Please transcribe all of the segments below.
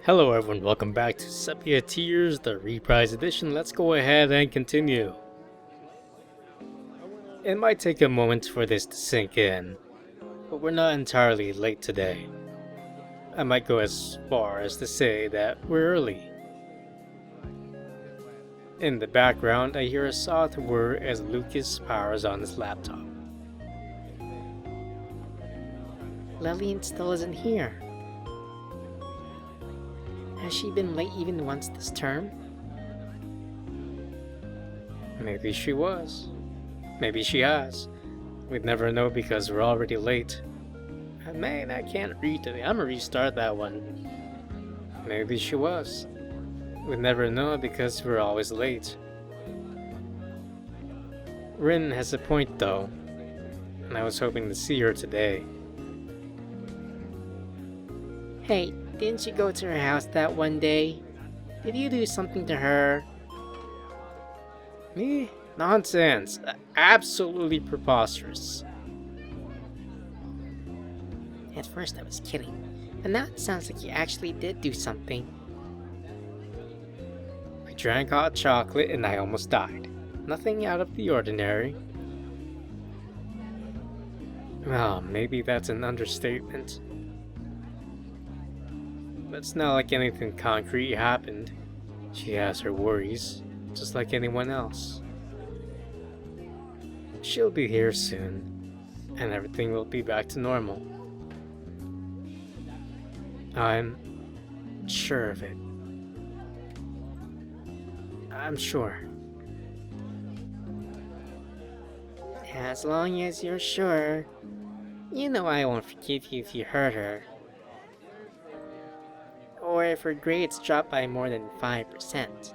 Hello everyone, welcome back to Sepia Tears, the Reprise edition. Let's go ahead and continue. It might take a moment for this to sink in, but we're not entirely late today. I might go as far as to say that we're early. In the background, I hear a soft whir as Lucas powers on his laptop. Lillian still isn't here. Has she been late even once this term? Maybe she was. Maybe she has. We'd never know because we're already late. And man, I can't read today. I'm gonna restart that one. Maybe she was. We'd never know because we're always late. Rin has a point though, and I was hoping to see her today. Hey, didn't you go to her house that one day? Did you do something to her? Me? Nonsense. Absolutely preposterous. At first I was kidding, but now it sounds like you actually did do something. I drank hot chocolate and I almost died. Nothing out of the ordinary. Well, maybe that's an understatement. But it's not like anything concrete happened. She has her worries, just like anyone else. She'll be here soon, and everything will be back to normal. I'm sure of it. I'm sure. As long as you're sure. You know I won't forgive you if you hurt her. Or if her grades drop by more than 5%.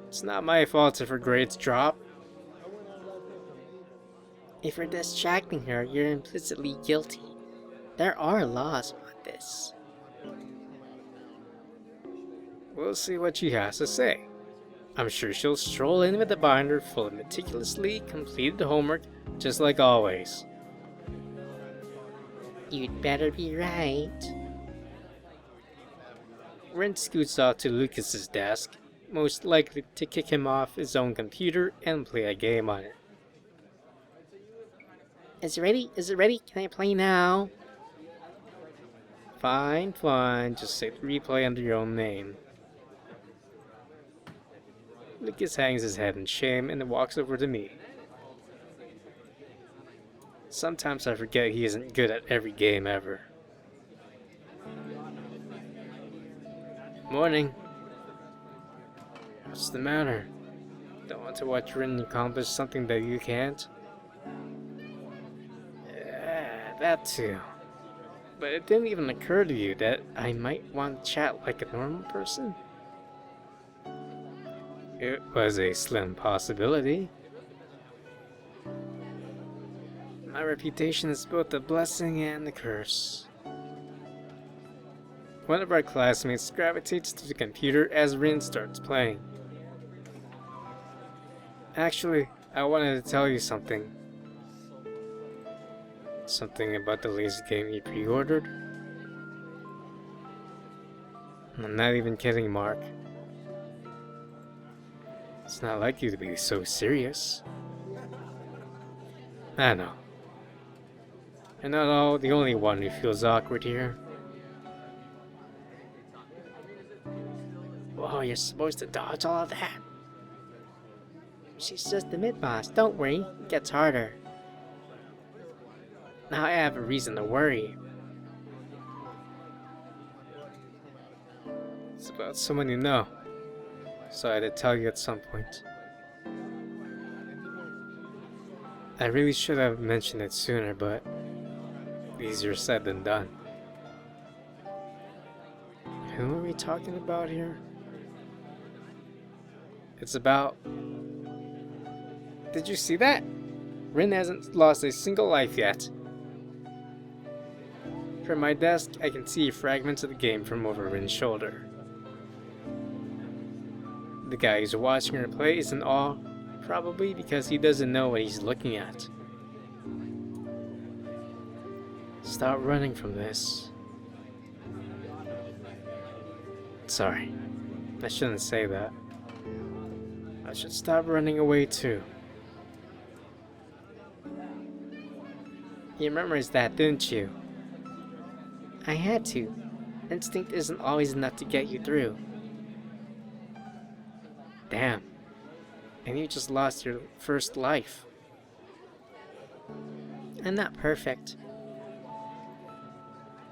It's not my fault if her grades drop. If you're distracting her, you're implicitly guilty. There are laws about this. We'll see what she has to say. I'm sure she'll stroll in with a binder full of meticulously completed homework, just like always. You'd better be right. Ren scoots off to Lucas's desk, most likely to kick him off his own computer and play a game on it. Is it ready? Is it ready? Can I play now? Fine, just say replay under your own name. Lucas hangs his head in shame and walks over to me. Sometimes I forget he isn't good at every game ever. Morning. What's the matter? Don't want to watch Rin accomplish something that you can't? Yeah, that too. But it didn't even occur to you that I might want to chat like a normal person? It was a slim possibility. My reputation is both a blessing and a curse. One of our classmates gravitates to the computer as Rin starts playing. Actually, I wanted to tell you something. Something about the lazy game you pre-ordered? I'm not even kidding, Mark. It's not like you to be so serious. I know. You're not the only one who feels awkward here. Whoa, you're supposed to dodge all of that. She's just the mid-boss, don't worry, it gets harder. Now I have a reason to worry. It's about someone you know, so I had to tell you at some point. I really should have mentioned it sooner, but easier said than done. Who are we talking about here? It's about... Did you see that? Rin hasn't lost a single life yet. From my desk, I can see fragments of the game from over Rin's shoulder. The guy who's watching her play is in awe, probably because he doesn't know what he's looking at. Stop running from this. Sorry, I shouldn't say that. I should stop running away too. You memorized that, didn't you? I had to. Instinct isn't always enough to get you through. Damn. And you just lost your first life. I'm not perfect.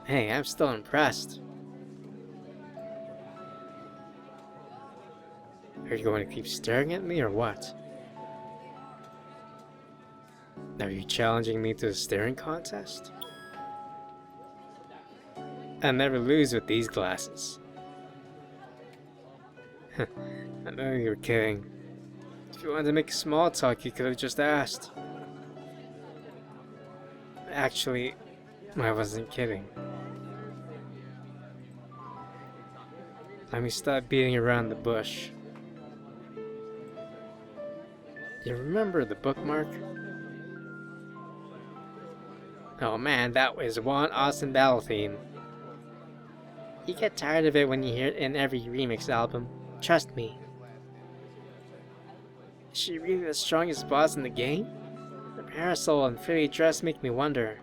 Hey, I'm still impressed. Are you going to keep staring at me or what? Are you challenging me to a staring contest? I never lose with these glasses. I know you were kidding. If you wanted to make small talk, you could have just asked. Actually, I wasn't kidding. Let me stop beating around the bush. You remember the bookmark? Oh man, that was one awesome battle theme. You get tired of it when you hear it in every remix album. Trust me. Is she really the strongest boss in the game? The parasol and fairy dress make me wonder.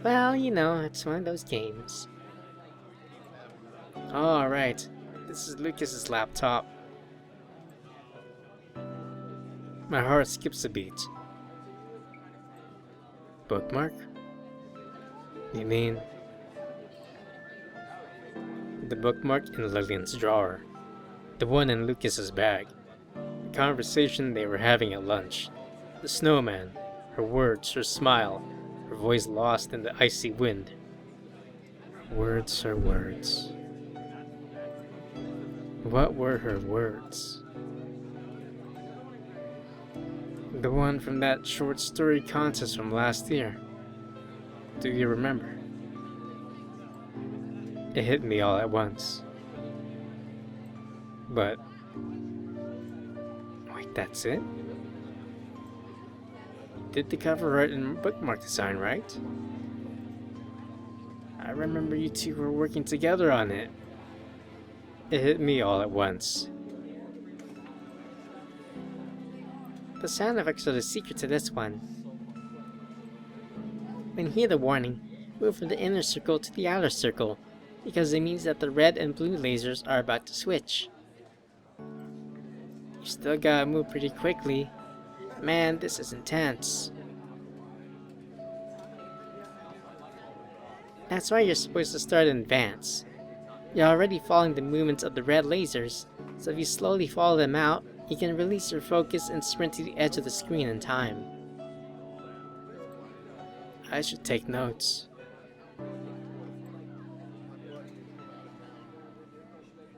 Well, you know, it's one of those games. Oh, right. This is Lucas's laptop. My heart skips a beat. Bookmark? You mean the bookmark in Lillian's drawer? The one in Lucas's bag. The conversation they were having at lunch. The snowman. Her words, her smile. Her voice lost in the icy wind. Her words are words. What were her words? The one from that short story contest from last year. Do you remember? It hit me all at once. But... wait, that's it? You did the cover art and bookmark design, right? I remember you two were working together on it. It hit me all at once. The sound effects are the secret to this one. When you hear the warning, move from the inner circle to the outer circle, because it means that the red and blue lasers are about to switch. You still gotta move pretty quickly. Man, this is intense. That's why you're supposed to start in advance. You're already following the movements of the red lasers, so if you slowly follow them out, you can release your focus and sprint to the edge of the screen in time. I should take notes.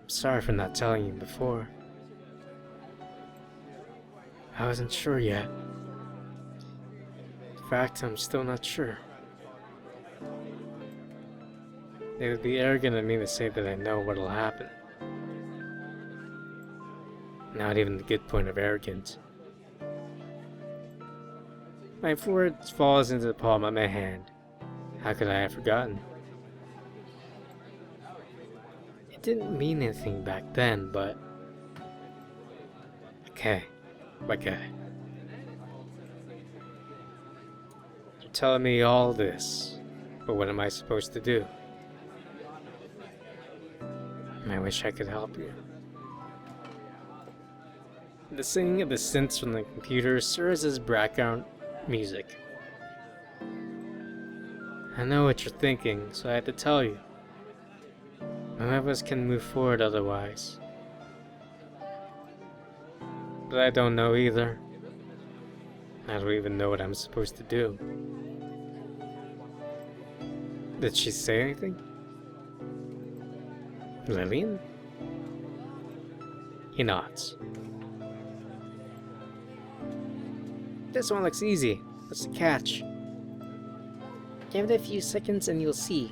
I'm sorry for not telling you before. I wasn't sure yet. In fact, I'm still not sure. It would be arrogant of me to say that I know what'll happen. Not even the good point of arrogance. My forehead falls into the palm of my hand. How could I have forgotten? It didn't mean anything back then, but... okay. You're telling me all this, but what am I supposed to do? I wish I could help you. The singing of the synths from the computer serves as background music. I know what you're thinking, so I had to tell you. None of us can move forward otherwise. But I don't know either. I don't even know what I'm supposed to do. Did she say anything? Lillian? He nods. This one looks easy. What's the catch? Give it a few seconds and you'll see.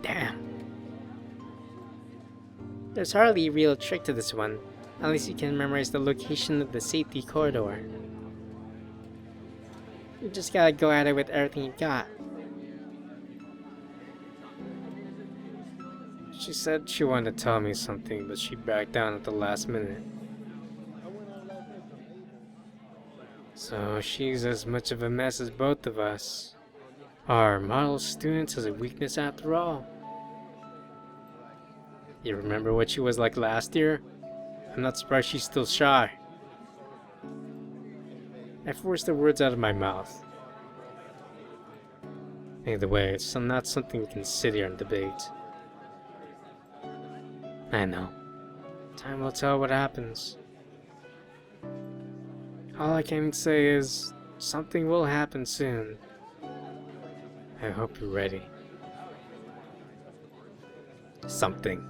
Damn. There's hardly a real trick to this one, unless you can memorize the location of the safety corridor. You just gotta go at it with everything you got. She said she wanted to tell me something, but she backed down at the last minute. So she's as much of a mess as both of us. Our model student has a weakness after all. You remember what she was like last year? I'm not surprised she's still shy. I forced the words out of my mouth. Either way, it's not something we can sit here and debate. I know. Time will tell what happens. All I can say is, something will happen soon. I hope you're ready. Something.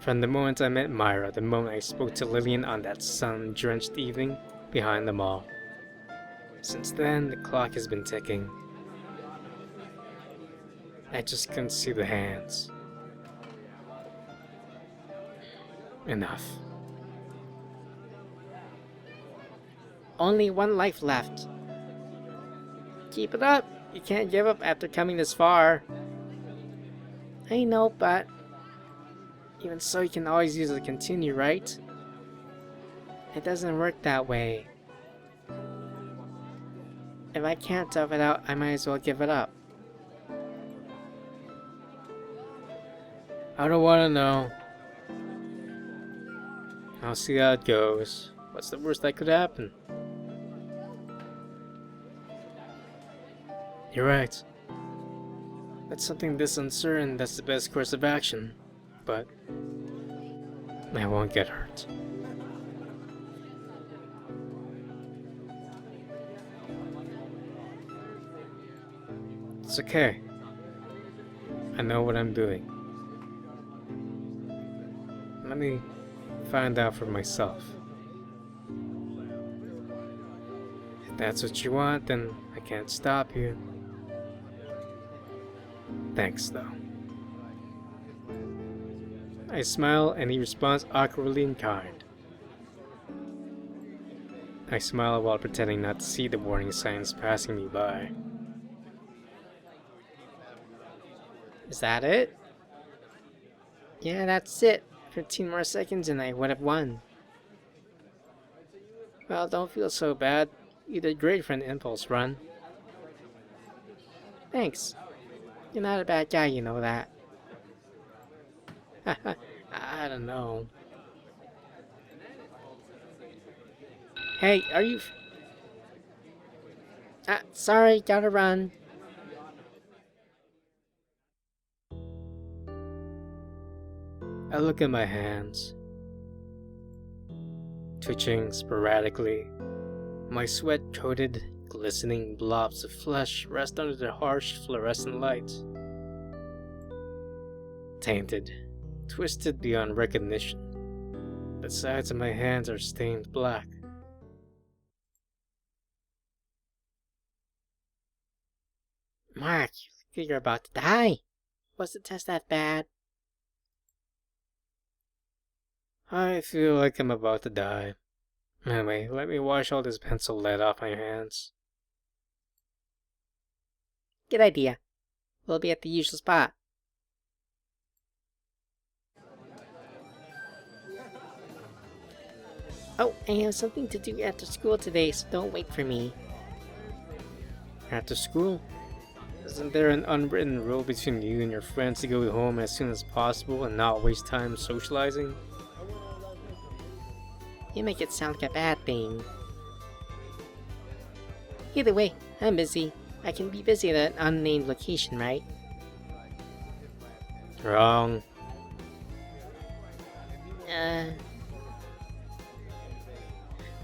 From the moment I met Myra, the moment I spoke to Lillian on that sun-drenched evening behind the mall. Since then, the clock has been ticking. I just couldn't see the hands. Enough. Only one life left. Keep it up. You can't give up after coming this far. I know, but even so, you can always use a continue, right? It doesn't work that way. If I can't tough it out, I might as well give it up. I don't want to know. I'll see how it goes. What's the worst that could happen? You're right. That's something this uncertain, that's the best course of action. But I won't get hurt. It's okay. I know what I'm doing. Let me find out for myself. If that's what you want, then I can't stop you. Thanks, though. I smile and he responds awkwardly and kind. I smile while pretending not to see the warning signs passing me by. Is that it? Yeah, that's it. 15 more seconds and I would have won. Well, don't feel so bad. You did great for an impulse run. Thanks. You're not a bad guy, you know that. I don't know. Hey, are you... sorry, gotta run. I look at my hands, twitching sporadically. My sweat-coated, glistening blobs of flesh rest under the harsh fluorescent light. Tainted, twisted beyond recognition. The sides of my hands are stained black. Mark, you look like you're about to die. Was the test that bad? I feel like I'm about to die. Anyway, let me wash all this pencil lead off my hands. Good idea. We'll be at the usual spot. Oh, I have something to do after school today, so don't wait for me. After school? Isn't there an unwritten rule between you and your friends to go home as soon as possible and not waste time socializing? You make it sound like a bad thing. Either way, I'm busy. I can be busy at an unnamed location, right? Wrong.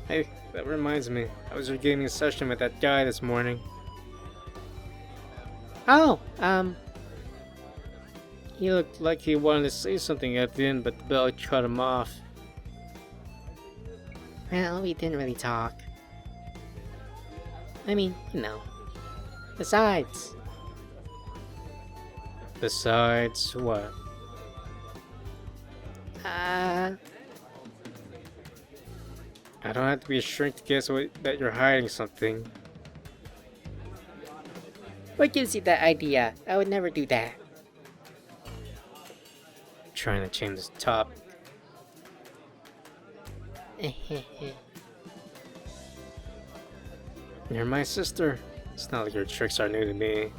Hey, that reminds me. I was regaining a session with that guy this morning. Oh, He looked like he wanted to say something at the end, but the bell cut him off. well, we didn't really talk. I mean, you know. Besides, Besides, what? I don't have to be a shrink to guess that you're hiding something. what gives you that idea? I would never do that. trying to change the topic. You're my sister. It's not like your tricks are new to me.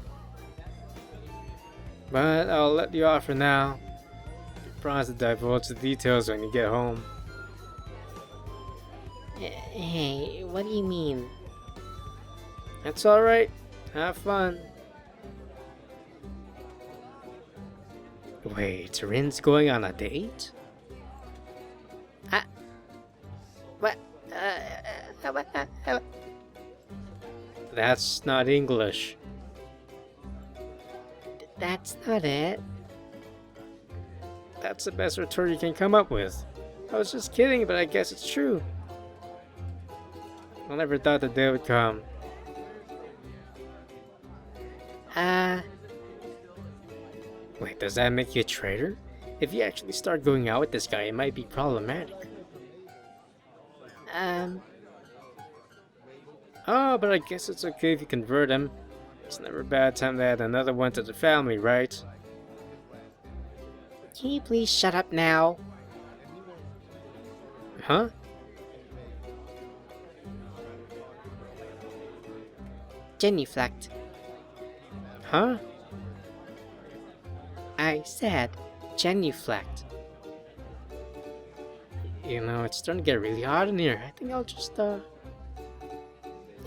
But I'll let you off for now. You promise to divulge the details when you get home. Hey, what do you mean? That's alright. Have fun. Wait, Rin's going on a date? What? That's not English. That's not it. That's the best retort you can come up with. I was just kidding, but I guess it's true. I never thought the day would come. Wait, does that make you a traitor? If you actually start going out with this guy, it might be problematic. Oh, but I guess it's okay if you convert him. It's never a bad time to add another one to the family, right? Can you please shut up now? Huh? Genuflect. Huh? I said genuflect. You know, it's starting to get really hot in here. I think I'll just,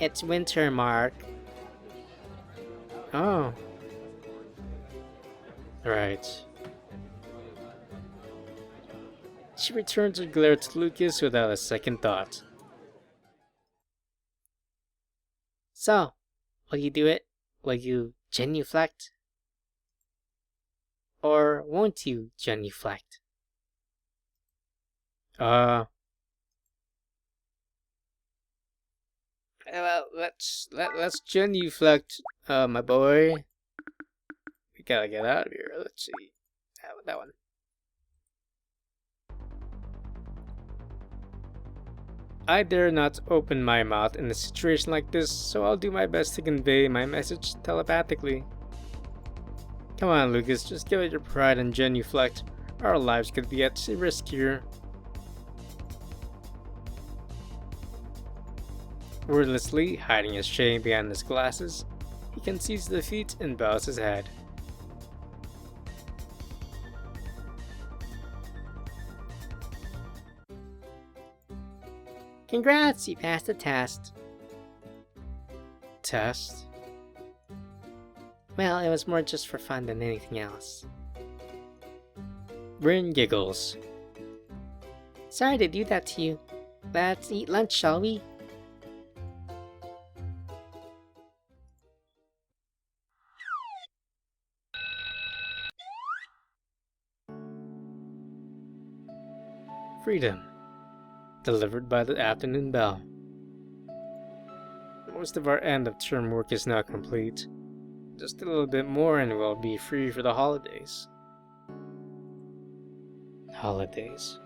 It's winter, Mark. Oh. Right. She returns her glare to Lucas without a second thought. So, will you do it? Will you genuflect? Or won't you genuflect? Well, let's genuflect, my boy. We gotta get out of here. Let's see. That one. I dare not open my mouth in a situation like this, so I'll do my best to convey my message telepathically. Come on, Lucas, just give it your pride and genuflect. Our lives could be at risk here. Wordlessly, hiding his shame behind his glasses, he concedes defeat and bows his head. Congrats, you passed the test. Test? Well, it was more just for fun than anything else. Rin giggles. Sorry to do that to you. Let's eat lunch, shall we? Freedom. Delivered by the afternoon bell. Most of our end of term work is now complete. Just a little bit more and we'll be free for the holidays. Holidays.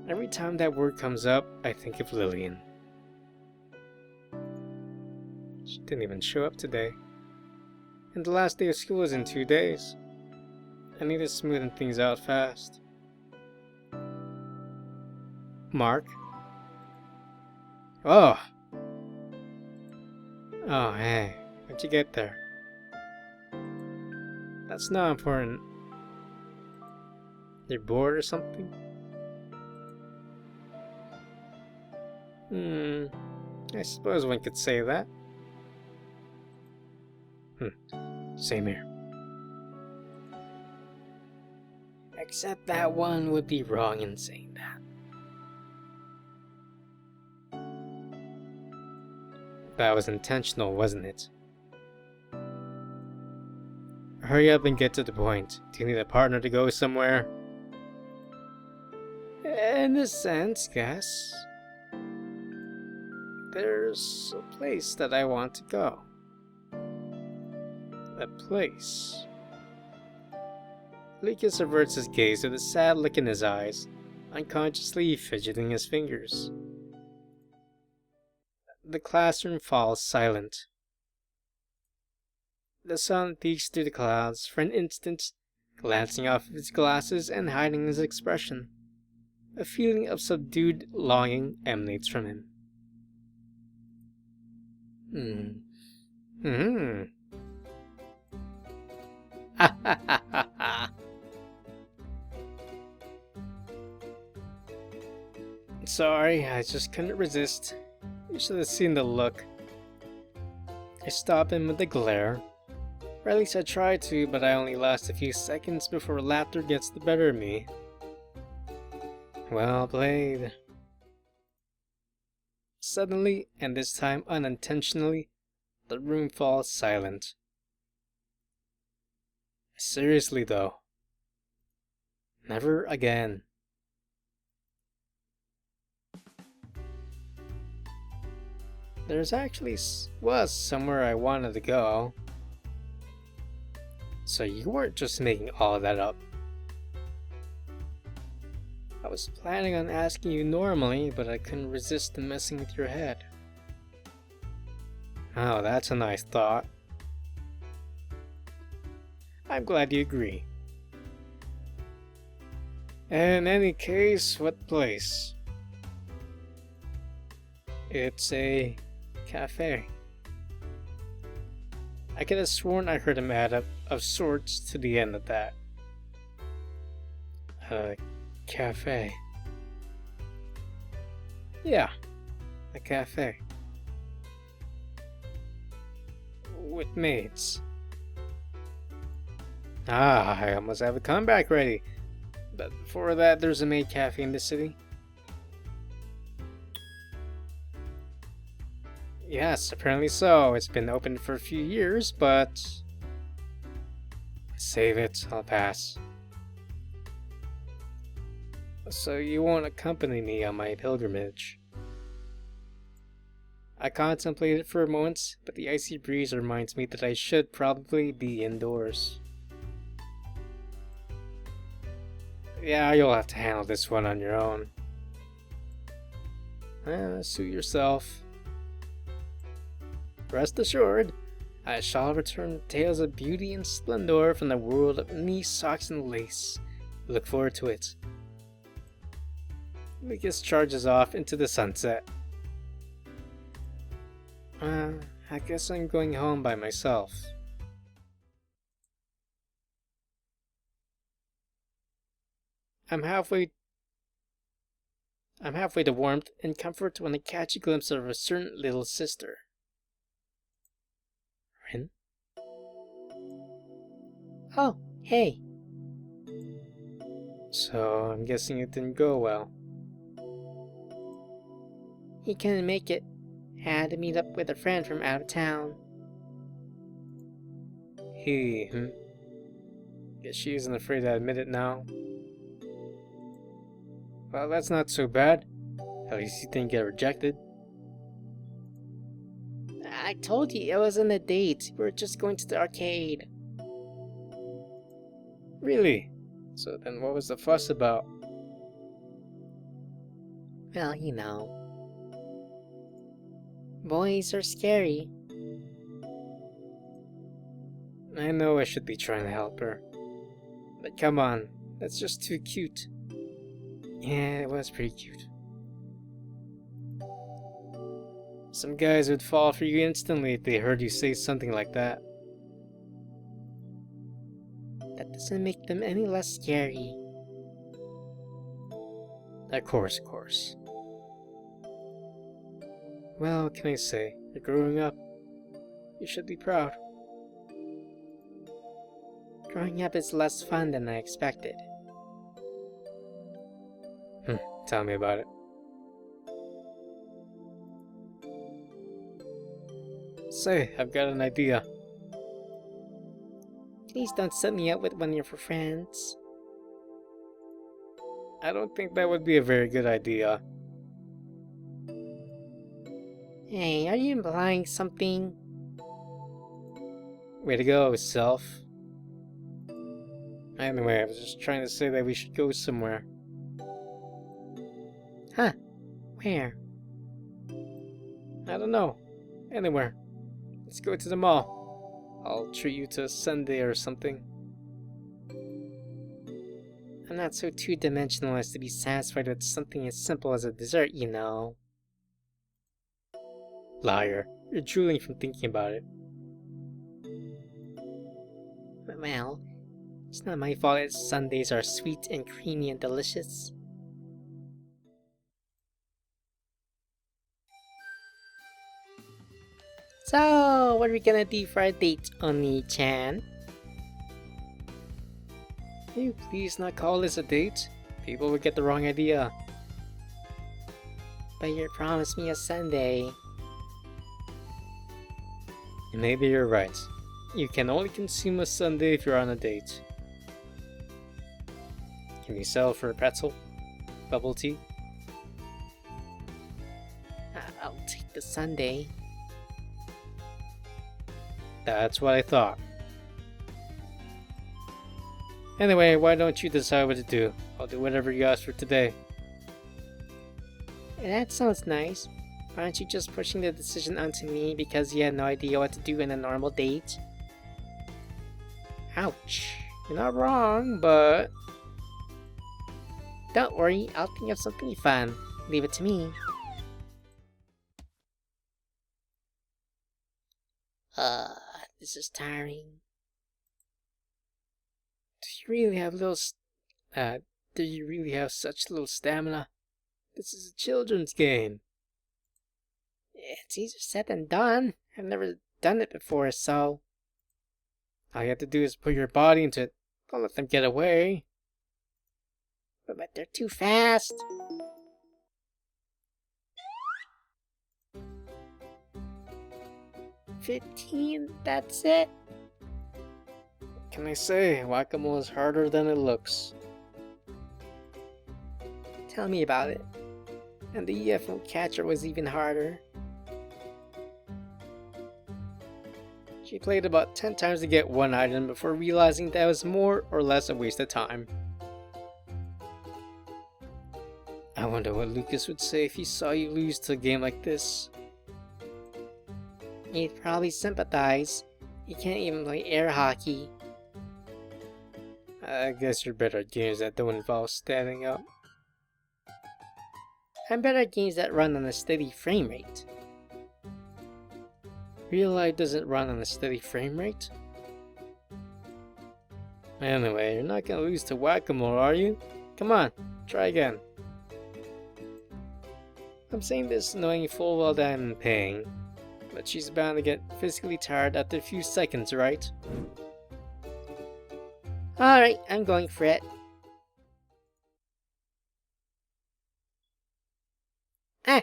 Every time that word comes up, I think of Lillian. She didn't even show up today. And the last day of school is in 2 days. I need to smoothen things out fast. Mark? Oh! Oh, hey. How'd you get there? That's not important. You're bored or something? I suppose one could say that. Same here. Except that one would be wrong in saying that. That was intentional, wasn't it? Hurry up and get to the point. Do you need a partner to go somewhere? In a sense, yes. There's a place that I want to go. A place. Lucas averts his gaze with a sad look in his eyes, unconsciously fidgeting his fingers. The classroom falls silent. The sun peeks through the clouds for an instant, glancing off his glasses and hiding his expression. A feeling of subdued longing emanates from him. Ha ha ha ha ha. Sorry, I just couldn't resist. You should have seen the look. I stop him with a glare. Or at least I try to, but I only last a few seconds before laughter gets the better of me. Well played. Suddenly, and this time unintentionally, the room falls silent. Seriously though. Never again. There's actually was somewhere I wanted to go. So you weren't just making all of that up. I was planning on asking you normally, but I couldn't resist messing with your head. Oh, that's a nice thought. I'm glad you agree. In any case, what place? It's a cafe. I could have sworn I heard him add up of sorts to the end of that. Cafe. Yeah, a cafe. With maids. Ah, I almost have a comeback ready. But before that, there's a maid cafe in the city. Yes, apparently so. It's been open for a few years, but... Save it, I'll pass. So you won't accompany me on my pilgrimage? I contemplated for a moment, but the icy breeze reminds me that I should probably be indoors. Yeah, you'll have to handle this one on your own. Suit yourself. Rest assured, I shall return with tales of beauty and splendor from the world of knee socks and lace. Look forward to it. Lucas charges off into the sunset. I guess I'm going home by myself. I'm halfway to warmth and comfort when I catch a glimpse of a certain little sister. Rin? Oh, hey. So, I'm guessing it didn't go well. He couldn't make it. Had to meet up with a friend from out of town. Guess she isn't afraid to admit it now. Well, that's not so bad. At least you didn't get rejected. I told you it wasn't a date. We were just going to the arcade. Really? So then what was the fuss about? Well, you know. Boys are scary. I know I should be trying to help her. But come on, that's just too cute. Yeah, it was pretty cute. Some guys would fall for you instantly if they heard you say something like that. That doesn't make them any less scary. Of course. Well, what can I say? You're growing up. You should be proud. Growing up is less fun than I expected. Tell me about it. Say, I've got an idea. Please don't set me up with one of your friends. I don't think that would be a very good idea. Hey, are you implying something? Way to go, self. Anyway, I was just trying to say that we should go somewhere. Huh? Where? I don't know. Anywhere. Let's go to the mall. I'll treat you to a sundae or something. I'm not so two-dimensional as to be satisfied with something as simple as a dessert, you know. Liar. You're drooling from thinking about it. Well, it's not my fault that sundaes are sweet and creamy and delicious. So, what are we gonna do for our date, Oni-chan? Can you please not call this a date? People would get the wrong idea. But you promised me a sundae. Maybe you're right. You can only consume a sundae if you're on a date. Can you sell for a pretzel? Bubble tea? I'll take the sundae. That's what I thought. Anyway, why don't you decide what to do? I'll do whatever you ask for today. That sounds nice. Aren't you just pushing the decision onto me because you had no idea what to do in a normal date? Ouch. You're not wrong, but... Don't worry, I'll think of something fun. Leave it to me. This is tiring. Do you really have such little stamina? This is a children's game. It's easier said than done. I've never done it before, so... All you have to do is put your body into it. Don't let them get away. But they're too fast. $15, that's it? What can I say? Whack-a-mole is harder than it looks. Tell me about it. And the UFO catcher was even harder. She played about 10 times to get one item before realizing that it was more or less a waste of time. I wonder what Lucas would say if he saw you lose to a game like this. He'd probably sympathize. He can't even play air hockey. I guess you're better at games that don't involve standing up. I'm better at games that run on a steady frame rate. Real life doesn't run on a steady frame rate? Anyway, you're not gonna lose to Whack-a-Mole, are you? Come on, try again. I'm saying this knowing full well that I'm in pain, but she's bound to get physically tired after a few seconds, right? Alright, I'm going for it. Ah!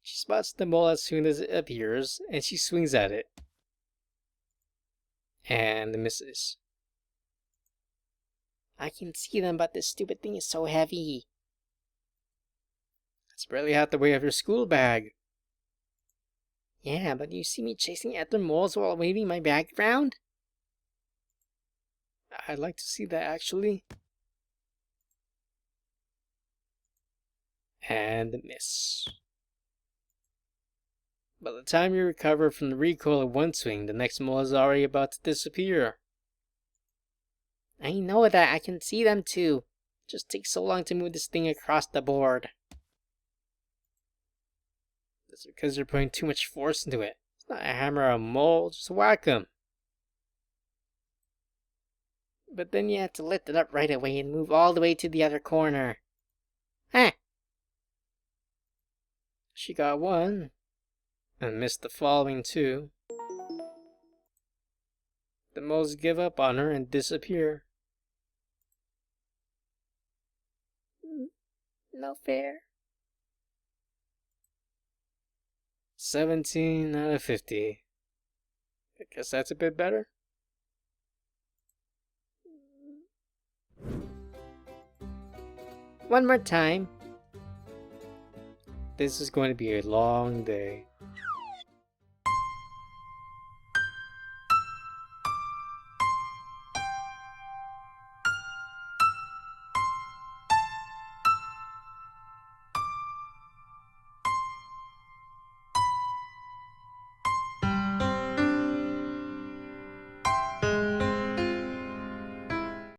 She spots the mole as soon as it appears, and she swings at it. And misses. I can see them, but this stupid thing is so heavy. It's barely half the weight of your school bag. Yeah, but you see me chasing after moles while waving my bag around? I'd like to see that, actually. And miss. By the time you recover from the recoil of one swing, the next mole is already about to disappear. I know that, I can see them too. It just takes so long to move this thing across the board. That's because you're putting too much force into it. It's not a hammer or a mole, just whack 'em. But then you have to lift it up right away and move all the way to the other corner. Ah! She got one. And missed the following two. The moles give up on her and disappear. No fair. 17 out of 50. I guess that's a bit better. One more time. This is going to be a long day.